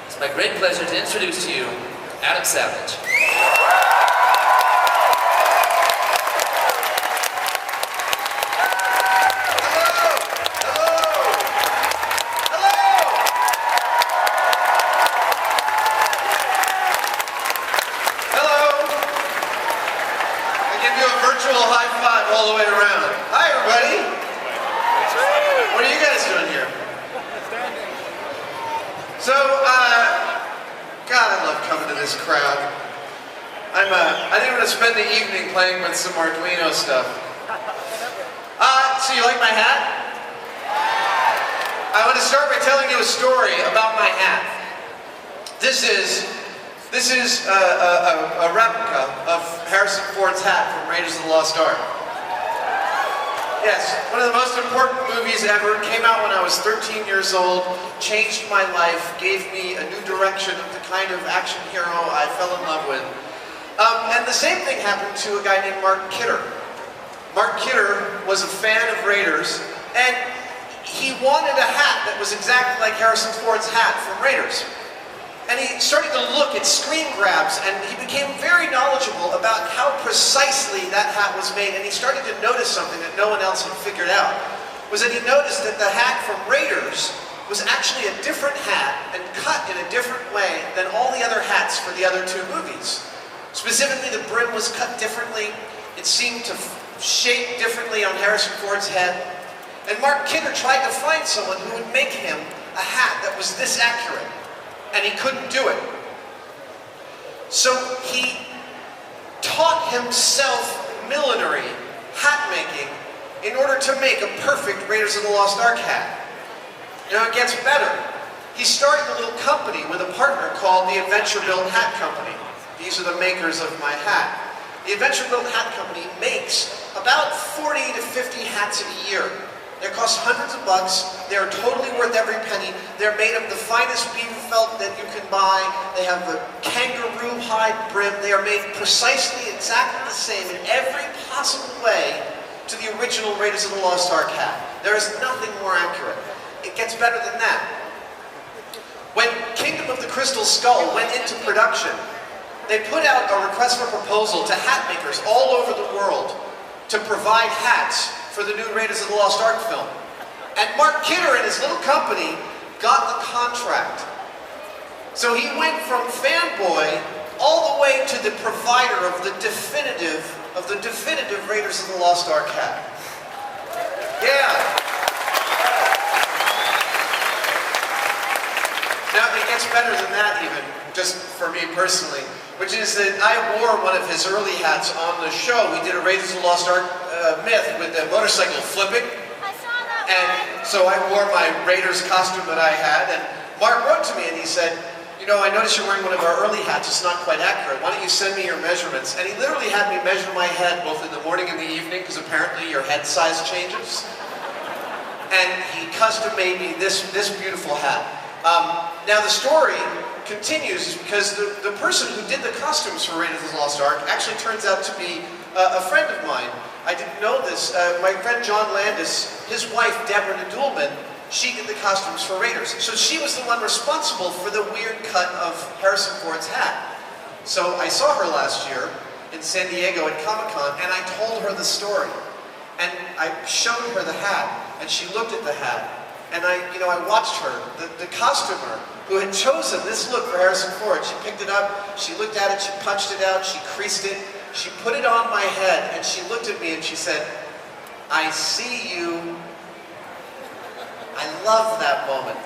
It's my great pleasure to introduce to you Adam Savage. All the way around. Hi, everybody. What are you guys doing here? So, God, I love coming to this crowd. I think I'm gonna spend the evening playing with some Arduino stuff. So you like my hat? I want to start by telling you a story about my hat. This is a replica of Harrison Ford's hat from Raiders of the Lost Ark. Yes, one of the most important movies ever. Came out when I was 13 years old, changed my life, gave me a new direction of the kind of action hero I fell in love with. And the same thing happened to a guy named Mark Kidder. Mark Kidder was a fan of Raiders, and he wanted a hat that was exactly like Harrison Ford's hat from Raiders. And he started to look at screen grabs, and he became very knowledgeable about how precisely that hat was made, and he started to notice something that no one else had figured out, was that he noticed that the hat from Raiders was actually a different hat and cut in a different way than all the other hats for the other two movies. Specifically, the brim was cut differently, it seemed to shape differently on Harrison Ford's head, and Mark Kidder tried to find someone who would make him a hat that was this accurate. And he couldn't do it. So he taught himself millinery, hat making, in order to make a perfect Raiders of the Lost Ark hat. Now it gets better. He started a little company with a partner called the Adventure Built Hat Company. These are the makers of my hat. The Adventure Built Hat Company makes about 40 to 50 hats a year. They cost hundreds of bucks. They're totally worth every penny. They're made of the finest beaver felt that you can buy. They have the kangaroo hide brim. They are made precisely exactly the same in every possible way to the original Raiders of the Lost Ark hat. There is nothing more accurate. It gets better than that. When Kingdom of the Crystal Skull went into production, they put out a request for proposal to hat makers all over the world to provide hats for the new Raiders of the Lost Ark film. And Mark Kidder and his little company got the contract. So he went from fanboy all the way to the provider of the definitive Raiders of the Lost Ark hat. Yeah. Now it gets better than that even, just for me personally, which is that I wore one of his early hats on the show. We did a Raiders of the Lost Ark myth with the motorcycle flipping. I saw that and so I wore my Raiders costume that I had, and Mark wrote to me and he said, you know, I noticed you're wearing one of our early hats, it's not quite accurate. Why don't you send me your measurements? And he literally had me measure my head both in the morning and the evening, because apparently your head size changes. And he custom made me this beautiful hat. Now the story continues because the person who did the costumes for Raiders of the Lost Ark actually turns out to be a friend of mine. I didn't know this. My friend John Landis, his wife Deborah Nadulman, she did the costumes for Raiders. So she was the one responsible for the weird cut of Harrison Ford's hat. So I saw her last year in San Diego at Comic-Con, and I told her the story. And I showed her the hat, and she looked at the hat. And I watched her, the costumer, who had chosen this look for Harrison Ford. She picked it up, she looked at it, she punched it out, she creased it, she put it on my head, and she looked at me and she said, I see you. I love that moment.